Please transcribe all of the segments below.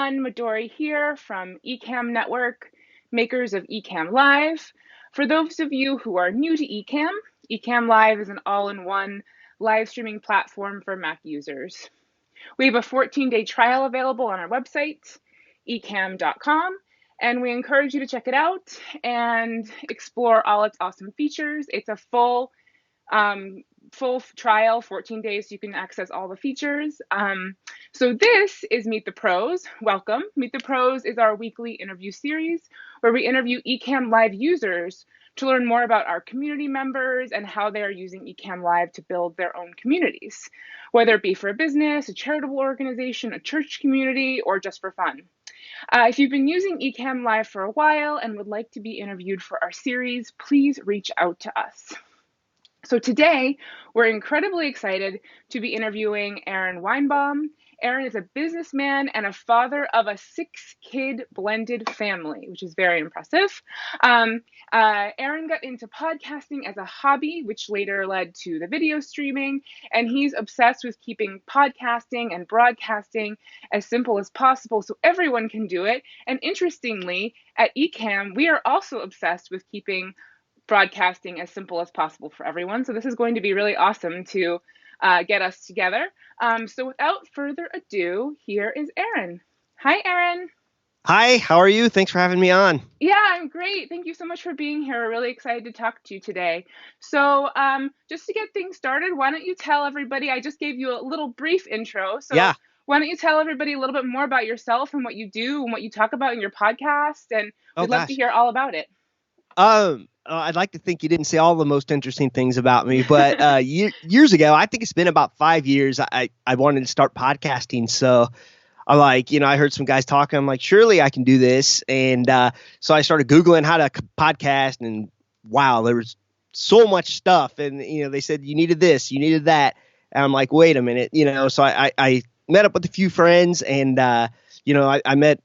everyone. Midori here from Ecamm Network, makers of Ecamm Live. For those of you who are new to Ecamm, Ecamm Live is an all-in-one live streaming platform for Mac users. We have a 14-day trial available on our website, ecamm.com, and we encourage you to check it out and explore all its awesome features. It's a full trial, 14 days, so you can access all the features. So this is Meet the Pros. Welcome. Meet the Pros is our weekly interview series where we interview Ecamm Live users to learn more about our community members and how they are using Ecamm Live to build their own communities, whether it be for a business, a charitable organization, a church community, or just for fun. If you've been using Ecamm Live for a while and would like to be interviewed for our series, please reach out to us. So today, we're incredibly excited to be interviewing Aaron Weinbaum. Aaron is a businessman and a father of a 6-kid blended family, which is very impressive. Aaron got into podcasting as a hobby, which later led to the video streaming, and he's obsessed with keeping podcasting and broadcasting as simple as possible so everyone can do it. And interestingly, at Ecamm, we are also obsessed with keeping broadcasting as simple as possible for everyone. So this is going to be really awesome to get us together. So without further ado, here is Aaron. Hi, Aaron. Hi, how are you? Thanks for having me on. Yeah, I'm great. Thank you so much for being here. We're really excited to talk to you today. So just to get things started, why don't you tell everybody, I just gave you a little brief intro. So Yeah. why don't you tell everybody a little bit more about yourself and what you do and what you talk about in your podcast? And Oh we'd love to gosh. hear all about it. I'd like to think you didn't say all the most interesting things about me, but years ago, I think it's been about 5 years, I wanted to start podcasting. So I heard some guys talking. I'm like, surely I can do this. And so I started Googling how to podcast, and wow, there was so much stuff. And, they said you needed this, you needed that. And I'm like, wait a minute, so I met up with a few friends, and, I met,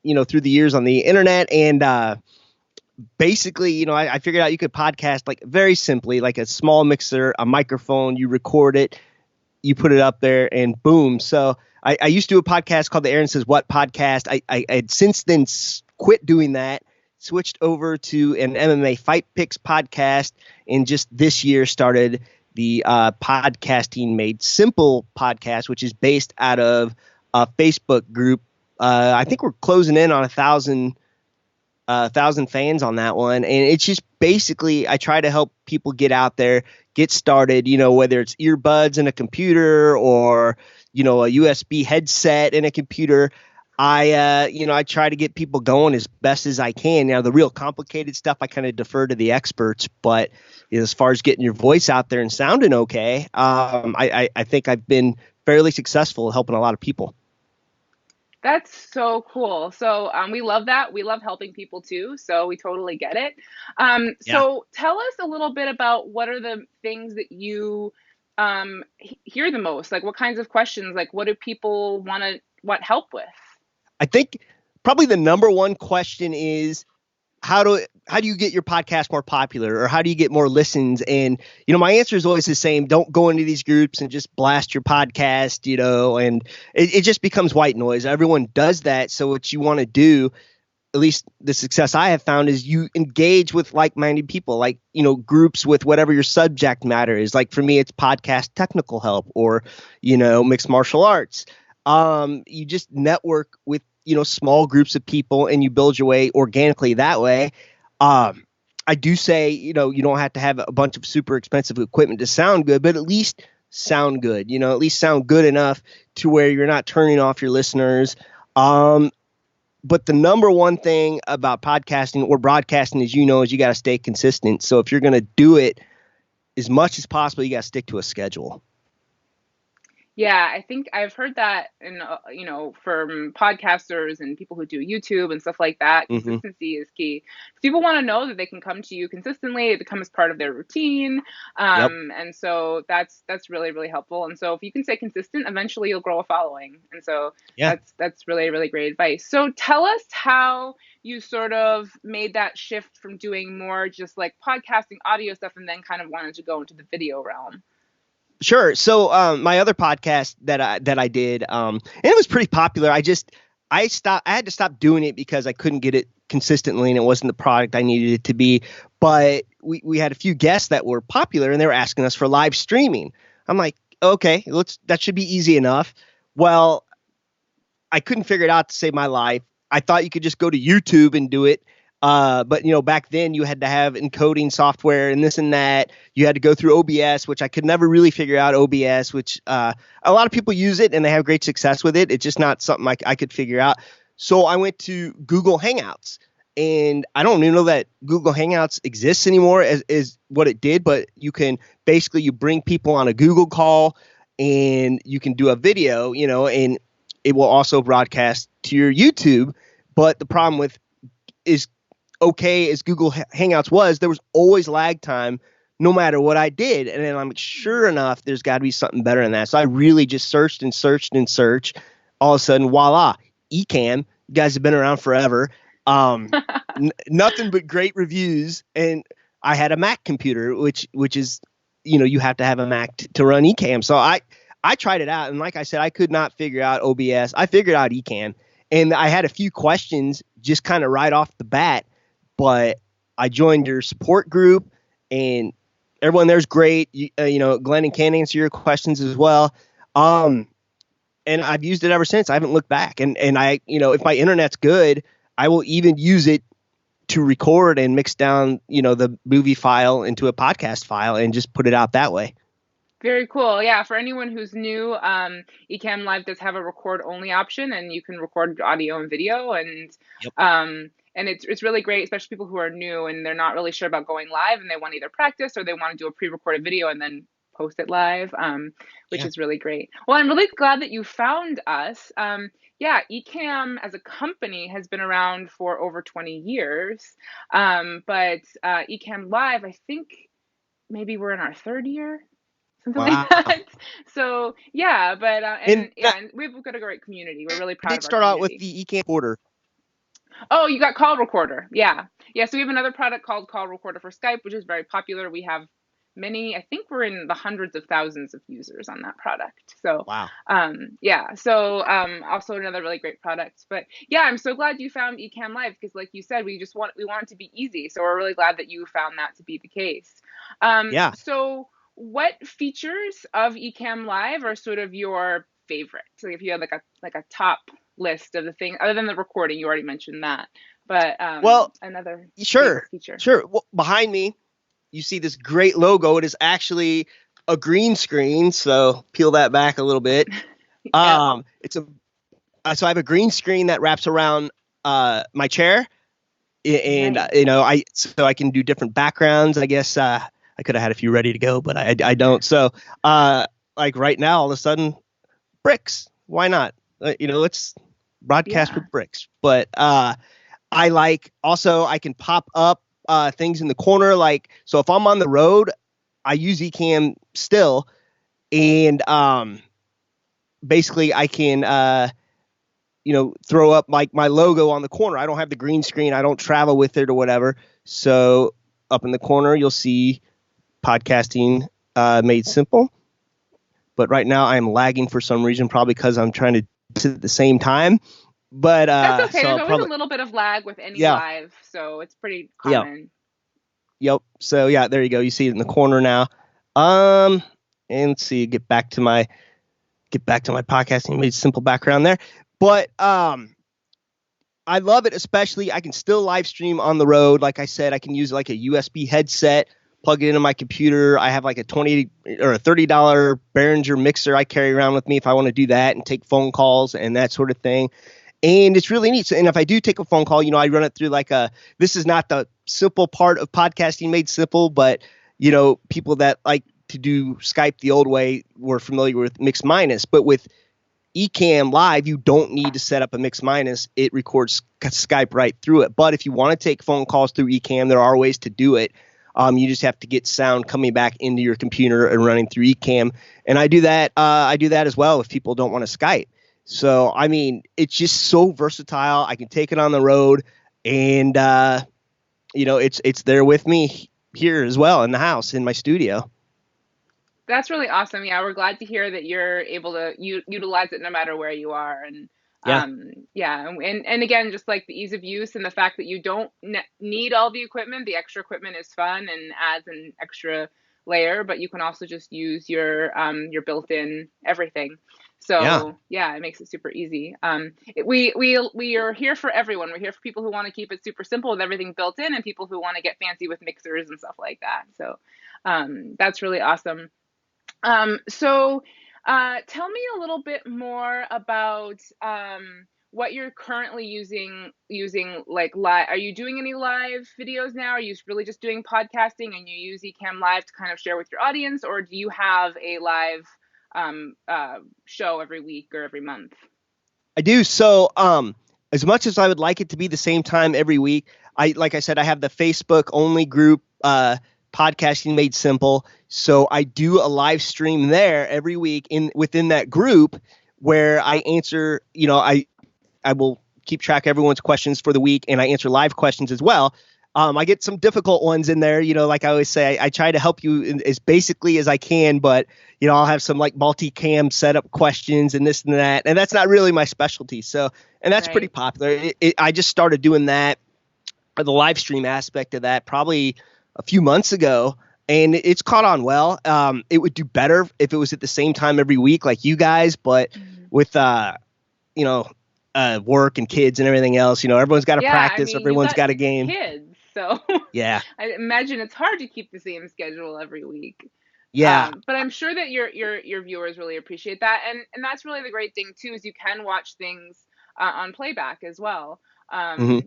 through the years on the internet, and basically, I figured out you could podcast like very simply, like a small mixer, a microphone, you record it, you put it up there, and boom. So I used to do a podcast called the Aaron Says What podcast. I had since then quit doing that, switched over to an MMA Fight Picks podcast, and just this year started the Podcasting Made Simple podcast, which is based out of a Facebook group. I think we're closing in on 1,000 fans on that one. And it's just basically, I try to help people get out there, get started, whether it's earbuds in a computer or, a USB headset in a computer. I try to get people going as best as I can. Now, the real complicated stuff, I kind of defer to the experts, but as far as getting your voice out there and sounding okay, I think I've been fairly successful helping a lot of people. That's so cool. So we love that. We love helping people too. So we totally get it. Yeah. So tell us a little bit about what are the things that you hear the most? Like what kinds of questions? Like what do people want help with? I think probably the number one question is how do you get your podcast more popular, or how do you get more listens? And, my answer is always the same. Don't go into these groups and just blast your podcast, and it just becomes white noise. Everyone does that. So what you want to do, at least the success I have found, is you engage with like-minded people, like, groups with whatever your subject matter is. Like for me, it's podcast technical help, or, mixed martial arts. You just network with, small groups of people, and you build your way organically that way. I do say, you don't have to have a bunch of super expensive equipment to sound good, but at least sound good, at least sound good enough to where you're not turning off your listeners. But the number one thing about podcasting or broadcasting, as you know, is you got to stay consistent. So if you're going to do it as much as possible, you got to stick to a schedule. Yeah, I think I've heard that from podcasters and people who do YouTube and stuff like that. Mm-hmm. Consistency is key. People want to know that they can come to you consistently. It becomes part of their routine. Yep. And so that's really, really helpful. And so if you can stay consistent, eventually you'll grow a following. And so Yeah. that's really, really great advice. So tell us how you sort of made that shift from doing more just like podcasting audio stuff and then kind of wanted to go into the video realm. Sure. So my other podcast that I did, and it was pretty popular. I had to stop doing it because I couldn't get it consistently and it wasn't the product I needed it to be. But we had a few guests that were popular and they were asking us for live streaming. I'm like, okay, that should be easy enough. Well, I couldn't figure it out to save my life. I thought you could just go to YouTube and do it. But back then you had to have encoding software and this and that. You had to go through OBS, which I could never really figure out OBS, which a lot of people use it and they have great success with it. It's just not something I could figure out. So I went to Google Hangouts, and I don't even know that Google Hangouts exists anymore as what it did, but you can basically you bring people on a Google call and you can do a video, and it will also broadcast to your YouTube. But the problem with is okay as Google Hangouts was, there was always lag time no matter what I did. And then I'm like, sure enough, there's got to be something better than that. So I really just searched and searched and searched. All of a sudden, voila, Ecamm. You guys have been around forever. Nothing but great reviews. And I had a Mac computer, which is, you have to have a Mac to run Ecamm. So I tried it out. And like I said, I could not figure out OBS. I figured out Ecamm. And I had a few questions just kind of right off the bat. But I joined your support group, and everyone there's great. Glenn and Ken answer your questions as well. And I've used it ever since. I haven't looked back. And I, if my internet's good, I will even use it to record and mix down, the movie file into a podcast file and just put it out that way. Very cool. Yeah, for anyone who's new, Ecamm Live does have a record only option, and you can record audio and video, and Yep. it's really great, especially people who are new and they're not really sure about going live, and they want to either practice or they want to do a pre-recorded video and then post it live, which is really great. Well, I'm really glad that you found us. Yeah, Ecamm as a company has been around for over 20 years, but Ecamm Live, I think maybe we're in our third year. Something like that. So yeah, but and we've got a great community. We're really proud of our community. Did start out with community. the Ecamm Recorder. Oh, you got Call Recorder. Yeah. So we have another product called Call Recorder for Skype, which is very popular. We have many, I think we're in the hundreds of thousands of users on that product. So wow. So also another really great product. But yeah, I'm so glad you found Ecamm Live, because like you said, we want it to be easy. So we're really glad that you found that to be the case. So what features of Ecamm Live are sort of your favorite? So if you had like a top list of the things other than the recording, you already mentioned that, but another feature. Well, behind me, you see this great logo. It is actually a green screen. So peel that back a little bit. So I have a green screen that wraps around my chair, and so I can do different backgrounds. I guess I could have had a few ready to go, but I don't. So like right now, all of a sudden, bricks. Why not? Let's broadcast with bricks. But I can pop up things in the corner. Like, so if I'm on the road, I use Ecamm still. And basically I can, throw up like my logo on the corner. I don't have the green screen. I don't travel with it or whatever. So up in the corner, you'll see podcasting made simple. But right now I'm lagging for some reason, probably because I'm trying to do it at the same time. But that's okay. There's always a little bit of lag with any live, so it's pretty common. Yep. So yeah, there you go. You see it in the corner now. And let's see, get back to my podcasting made simple background there. But I love it, especially I can still live stream on the road. Like I said, I can use like a USB headset, plug it into my computer. I have like a $20 or a $30 Behringer mixer I carry around with me if I want to do that and take phone calls and that sort of thing. And it's really neat. So, and if I do take a phone call, I run it through this is not the simple part of podcasting made simple, but, people that like to do Skype the old way were familiar with mix minus. But with Ecamm Live, you don't need to set up a mix minus. It records Skype right through it. But if you want to take phone calls through Ecamm, there are ways to do it. You just have to get sound coming back into your computer and running through Ecamm. And I do that. As well if people don't want to Skype. So, I mean, it's just so versatile. I can take it on the road, and, it's there with me here as well in the house, in my studio. That's really awesome. Yeah, we're glad to hear that you're able to utilize it no matter where you are. And Yeah. Yeah, and again, just like the ease of use and the fact that you don't need all the equipment. The extra equipment is fun and adds an extra layer, but you can also just use your built-in everything. Yeah. So yeah, it makes it super easy. We are here for everyone. We're here for people who want to keep it super simple with everything built in, and people who want to get fancy with mixers and stuff like that. So that's really awesome. Tell me a little bit more about what you're currently using like live. Are you doing any live videos now? Are you really just doing podcasting and you use Ecamm Live to kind of share with your audience, or do you have a live show every week or every month? I do. So, as much as I would like it to be the same time every week, like I said, I have the Facebook only group, Podcasting Made Simple. So I do a live stream there every week within that group where I answer, I will keep track of everyone's questions for the week, and I answer live questions as well. I get some difficult ones in there, like I always say, I try to help you as basically as I can, but I'll have some like multicam setup questions and this and that, and that's not really my specialty. So, and that's pretty Right. popular. I just started doing that, or the live stream aspect of that, probably a few months ago, and it's caught on well. It would do better if it was at the same time every week, like you guys, but with work and kids and everything else, everyone's got to Yeah, I practice, mean, you everyone's got got a game. kids, so Yeah. I imagine it's hard to keep the same schedule every week. Yeah. But I'm sure that your viewers really appreciate that, and that's really the great thing too, is you can watch things on playback as well. Hmm.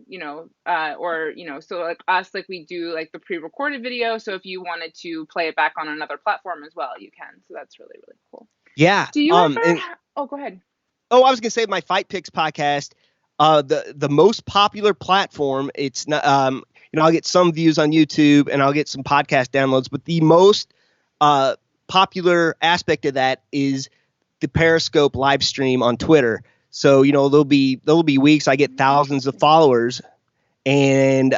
So like us, like we do like the pre-recorded video. So if you wanted to play it back on another platform as well, you can. So that's really, really cool. Yeah. Do you ever? Oh, go ahead. Oh, I was gonna say my Fight Picks podcast, the most popular platform. It's not, I'll get some views on YouTube and I'll get some podcast downloads, but the most popular aspect of that is the Periscope live stream on Twitter. So there'll be weeks I get thousands of followers, and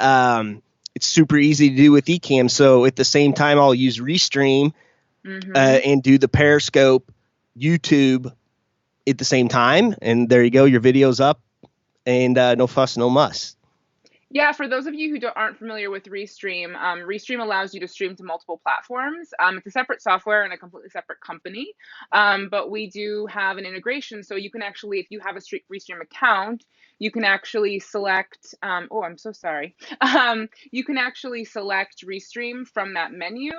it's super easy to do with Ecamm. So at the same time, I'll use Restream and do the Periscope YouTube at the same time, and there you go, your video's up, and no fuss, no muss. Yeah, for those of you who aren't familiar with Restream, Restream allows you to stream to multiple platforms. It's a separate software and a completely separate company, but we do have an integration. So you can actually, if you have a Restream account, you can actually select, oh, I'm so sorry. You can actually select Restream from that menu,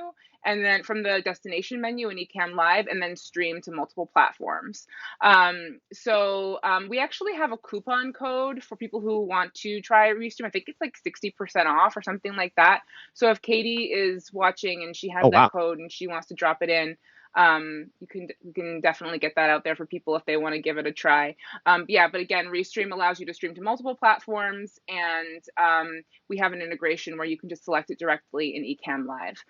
and then from the destination menu in Ecamm Live, and then stream to multiple platforms. We actually have a coupon code for people who want to try Restream. I think it's like 60% off or something like that. So if Katie is watching and she has Oh, that wow. code and she wants to drop it in, you can definitely get that out there for people if they want to give it a try. But again, Restream allows you to stream to multiple platforms, and we have an integration where you can just select it directly in Ecamm Live.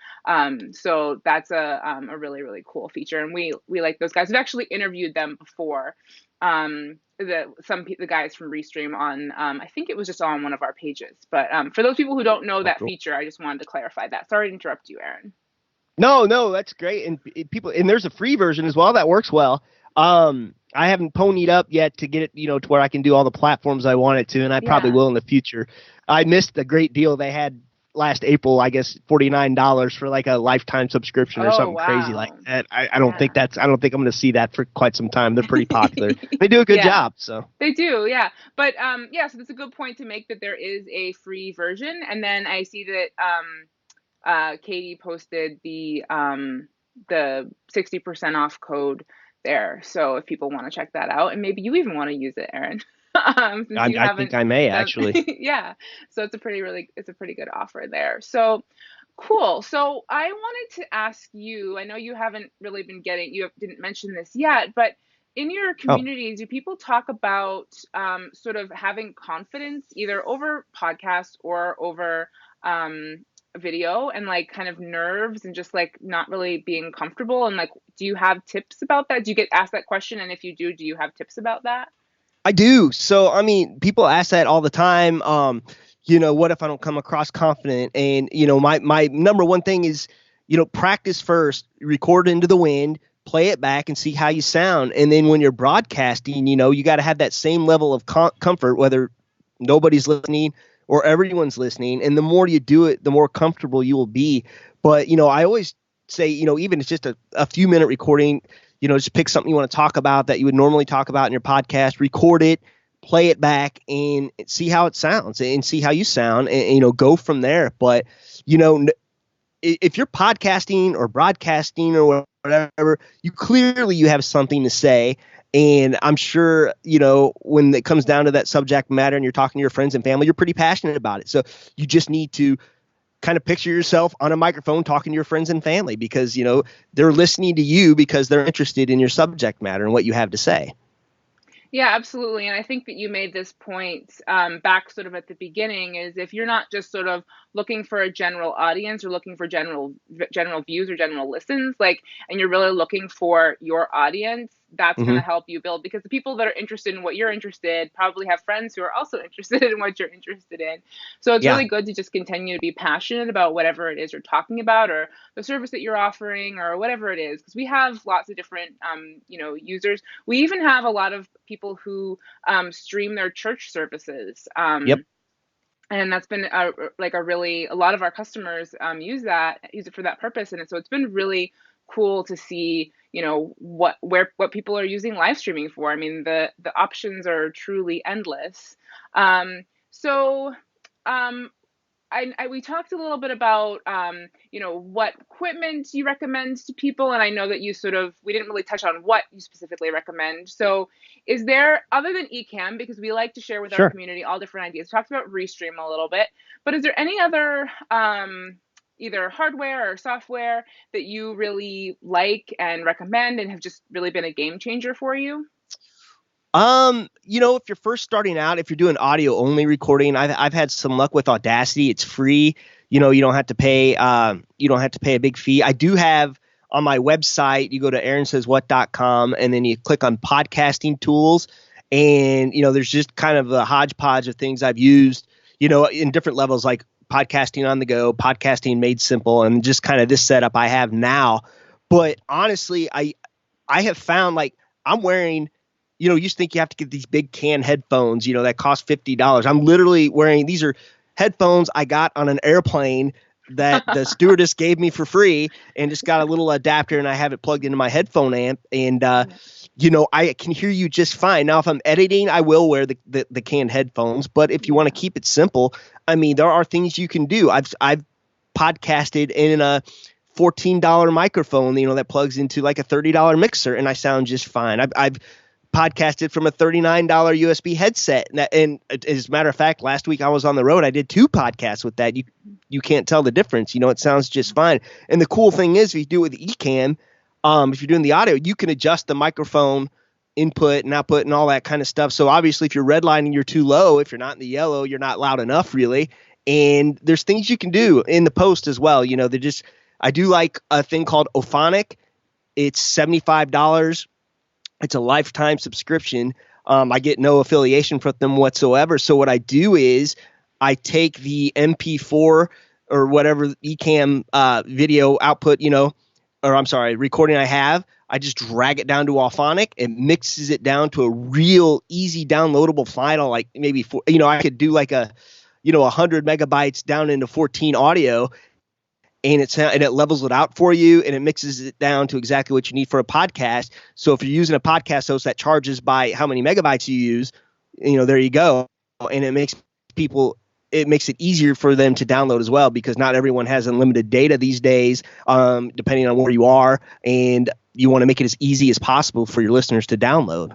So that's a really, really cool feature, and we like those guys. We've actually interviewed them before. The guys from Restream on I think it was just on one of our pages. But for those people who don't know that Cool. feature, I just wanted to clarify that. Sorry to interrupt you, Aaron. No, that's great. And there's a free version as well that works well. I haven't ponied up yet to get it, to where I can do all the platforms I want it to, and I probably will in the future. I missed the great deal they had last April, I guess $49 for like a lifetime subscription or something crazy like that. I don't think I'm going to see that for quite some time. They're pretty popular. They do a good job. So they do, yeah. But so that's a good point to make, that there is a free version, and then I see that Katie posted the 60% off code there. So if people want to check that out, and maybe you even want to use it, Aaron. I think I may actually. Yeah. So it's a pretty good offer there. So cool. So I wanted to ask you, I know you haven't really been didn't mention this yet, but in your communities, do people talk about sort of having confidence either over podcasts or over video, and like kind of nerves and just like not really being comfortable, and like, do you have tips about that? Do you get asked that question? And if you do you have tips about that? I do. So, I mean, people ask that all the time. What if I don't come across confident? And, my number one thing is, practice first, record into the wind, play it back and see how you sound. And then when you're broadcasting, you got to have that same level of comfort, whether nobody's listening or everyone's listening. And the more you do it, the more comfortable you will be. But, I always say, even it's just a few minute recording, just pick something you want to talk about that you would normally talk about in your podcast, record it, play it back, and see how it sounds and see how you sound, and go from there. But, if you're podcasting or broadcasting or whatever, you have something to say. And I'm sure, when it comes down to that subject matter and you're talking to your friends and family, you're pretty passionate about it. So you just need to kind of picture yourself on a microphone talking to your friends and family because, they're listening to you because they're interested in your subject matter and what you have to say. Yeah, absolutely. And I think that you made this point back sort of at the beginning is if you're not just sort of looking for a general audience or looking for general views or general listens, and you're really looking for your audience, that's going Mm-hmm. to help you build because the people that are interested in what you're interested probably have friends who are also interested in what you're interested in. So it's Yeah. really good to just continue to be passionate about whatever it is you're talking about or the service that you're offering or whatever it is, because we have lots of different, users. We even have a lot of people who stream their church services. Yep. And that's been a lot of our customers use it for that purpose. And so it's been really cool to see, what people are using live streaming for. I mean, the options are truly endless. So, we talked a little bit about what equipment you recommend to people, and I know that we didn't really touch on what you specifically recommend. So, is there other than Ecamm, because we like to share with our Sure. community all different ideas? We talked about Restream a little bit, but is there any other either hardware or software that you really like and recommend and have just really been a game changer for you? If you're first starting out, if you're doing audio only recording, I've had some luck with Audacity. It's free. You don't have to pay. You don't have to pay a big fee. I do have on my website. You go to aaronsayswhat.com and then you click on podcasting tools, and there's just kind of a hodgepodge of things I've used. In different levels, like podcasting on the go, podcasting made simple, and just kind of this setup I have now. But honestly, I have found I'm wearing. You used to think you have to get these big can headphones, that cost $50. I'm literally wearing, these are headphones I got on an airplane that the stewardess gave me for free, and just got a little adapter and I have it plugged into my headphone amp. And, I can hear you just fine. Now, if I'm editing, I will wear the canned headphones. But if you want to keep it simple, I mean, there are things you can do. I've podcasted in a $14 microphone, that plugs into like a $30 mixer, and I sound just fine. I've podcasted from a $39 USB headset. And as a matter of fact, last week I was on the road. I did 2 podcasts with that. You can't tell the difference. It sounds just fine. And the cool thing is, if you do it with Ecamm, if you're doing the audio, you can adjust the microphone input and output and all that kind of stuff. So obviously, if you're redlining, you're too low. If you're not in the yellow, you're not loud enough, really. And there's things you can do in the post as well. I do like a thing called Ophonic. It's $75. It's a lifetime subscription. I get no affiliation from them whatsoever. So what I do is I take the MP4 or whatever Ecamm video output, recording I have. I just drag it down to Auphonic. It mixes it down to a real easy downloadable file, like maybe I could do like 100 megabytes down into 14 audio. And it levels it out for you, and it mixes it down to exactly what you need for a podcast. So if you're using a podcast host that charges by how many megabytes you use, there you go. And it makes it easier for them to download as well, because not everyone has unlimited data these days, depending on where you are, and you want to make it as easy as possible for your listeners to download.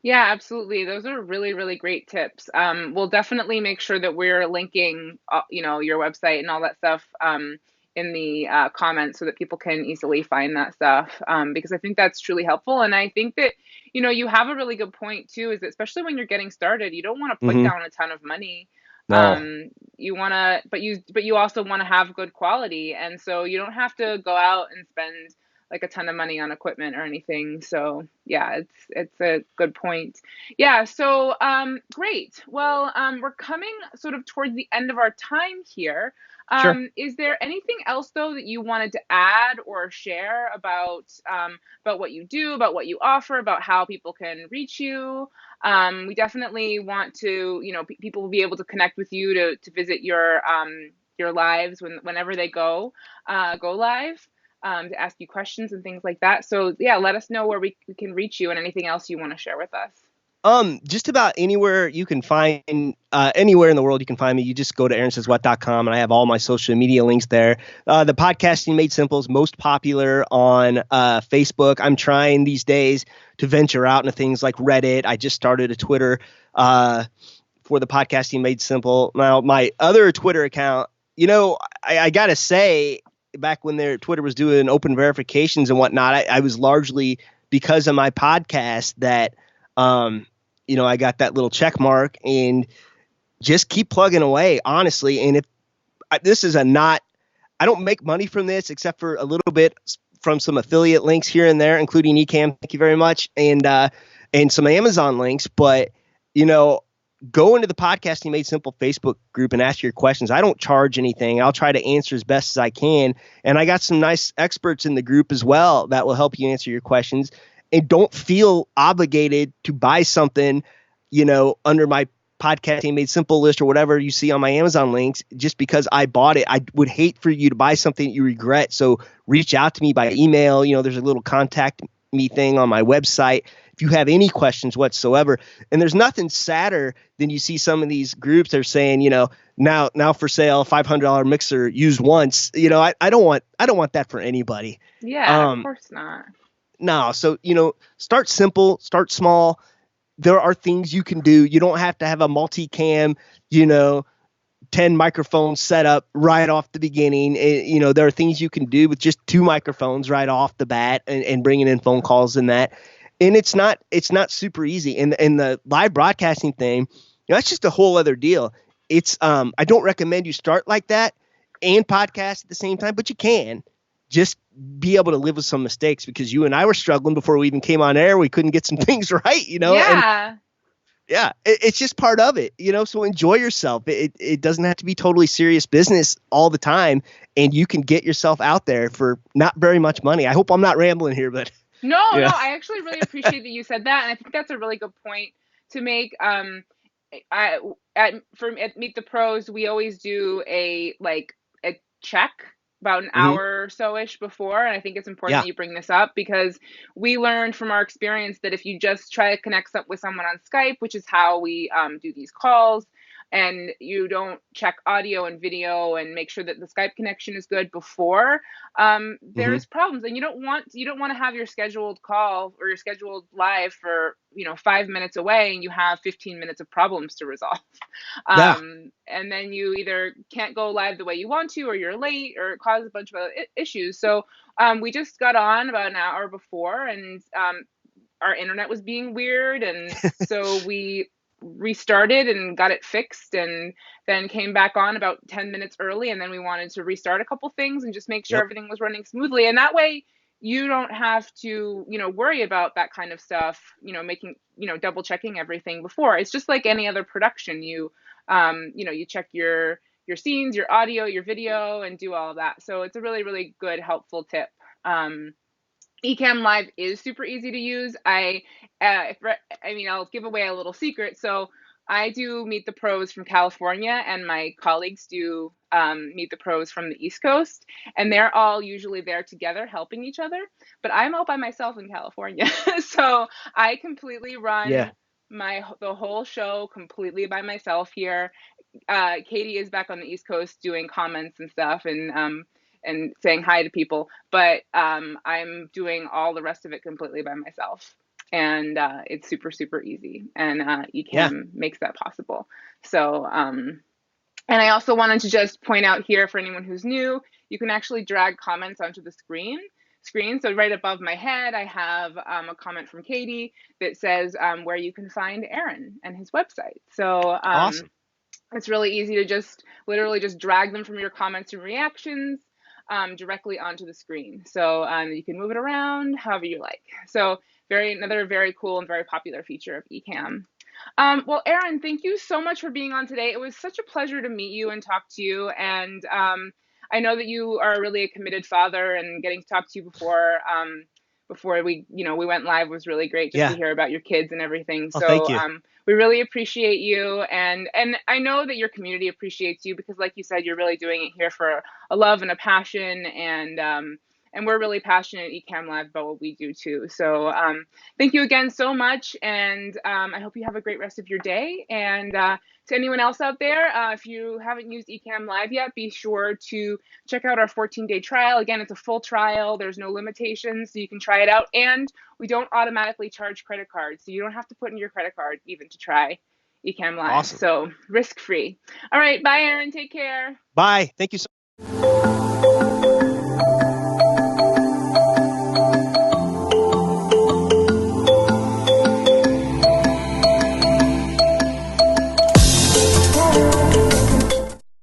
Yeah, absolutely. Those are really, really great tips. We'll definitely make sure that we're linking, your website and all that stuff in the comments so that people can easily find that stuff because I think that's truly helpful. And I think that, you have a really good point too, is that especially when you're getting started, you don't want to put Mm-hmm. down a ton of money. No. You want to, but you also want to have good quality. And so you don't have to go out and spend like a ton of money on equipment or anything. So yeah, it's a good point. Yeah. So great. Well, we're coming sort of towards the end of our time here. Sure. Is there anything else though that you wanted to add or share about what you do, about what you offer, about how people can reach you? We definitely want to, people will be able to connect with you to visit your lives whenever they go live, to ask you questions and things like that. So yeah, let us know where we can reach you and anything else you want to share with us. Just about anywhere you can find, anywhere in the world you can find me. You just go to aaronsayswhat.com and I have all my social media links there. The podcasting made simple is most popular on Facebook. I'm trying these days to venture out into things like Reddit. I just started a Twitter for the podcasting made simple. Now my other Twitter account, I gotta say, back when Twitter was doing open verifications and whatnot, I was largely because of my podcast that I got that little check mark and just keep plugging away, honestly. And if this is I don't make money from this except for a little bit from some affiliate links here and there, including Ecamm. Thank you very much. And some Amazon links. But, go into the Podcasting Made Simple Facebook group and ask your questions. I don't charge anything. I'll try to answer as best as I can. And I got some nice experts in the group as well that will help you answer your questions. And don't feel obligated to buy something, under my Podcasting Made Simple list or whatever you see on my Amazon links just because I bought it. I would hate for you to buy something you regret. So reach out to me by email. There's a little contact me thing on my website if you have any questions whatsoever. And there's nothing sadder than you see some of these groups that are saying, now for sale, $500 mixer used once. I don't want that for anybody. Yeah, of course not. No. So, start simple, start small. There are things you can do. You don't have to have a multicam, 10 microphones set up right off the beginning. There are things you can do with just 2 microphones right off the bat and bringing in phone calls and that. And it's not super easy. And the live broadcasting thing, that's just a whole other deal. It's I don't recommend you start like that and podcast at the same time, but you can just be able to live with some mistakes because you and I were struggling before we even came on air. We couldn't get some things right, Yeah. And yeah, it's just part of it, so enjoy yourself. It doesn't have to be totally serious business all the time. And you can get yourself out there for not very much money. I hope I'm not rambling here, but No, yeah. I actually really appreciate that you said that, and I think that's a really good point to make. At Meet the Pros, we always do a check about an Hmm. hour or so-ish before, and I think it's important Yeah. that you bring this up because we learned from our experience that if you just try to connect with someone on Skype, which is how we do these calls, and you don't check audio and video and make sure that the Skype connection is good before, Hmm. there's problems, and you don't want to have your scheduled call or your scheduled live for 5 minutes away, and you have 15 minutes of problems to resolve. Yeah. And then you either can't go live the way you want to, or you're late, or it causes a bunch of other issues. So we just got on about an hour before, and our internet was being weird, and so we restarted and got it fixed, and then came back on about 10 minutes early, and then we wanted to restart a couple things and just make sure Yep. everything was running smoothly, and that way you don't have to worry about that kind of stuff, making double checking everything before. It's just like any other production. You check your scenes, your audio, your video, and do all of that. So it's a really, really good, helpful tip. Ecamm Live is super easy to use. I'll give away a little secret. So I do Meet the Pros from California, and my colleagues do Meet the Pros from the East Coast, and they're all usually there together helping each other. But I'm all by myself in California, so I completely run Yeah. the whole show completely by myself here. Katie is back on the East Coast doing comments and stuff, and saying hi to people, but I'm doing all the rest of it completely by myself, and it's super super easy, and Yeah. Ecamm makes that possible. So and I also wanted to just point out here for anyone who's new, you can actually drag comments onto the screen. So right above my head, I have a comment from Katie that says where you can find Aaron and his website. So Awesome. it's really easy to just literally just drag them from your comments and reactions directly onto the screen. So you can move it around however you like. So another very cool and very popular feature of Ecamm. Well, Aaron, thank you so much for being on today. It was such a pleasure to meet you and talk to you. And I know that you are really a committed father, and getting to talk to you before we went live was really great just to Yeah. hear about your kids and everything. Oh, thank So you. we really appreciate you, and I know that your community appreciates you because, like you said, you're really doing it here for a love and a passion, and we're really passionate at Ecamm Live about what we do too. So thank you again so much, and I hope you have a great rest of your day. And to anyone else out there, if you haven't used Ecamm Live yet, be sure to check out our 14-day trial. Again, it's a full trial. There's no limitations, so you can try it out. And we don't automatically charge credit cards, so you don't have to put in your credit card even to try Ecamm Live. Awesome. So risk-free. All right, bye, Aaron. Take care. Bye. Thank you so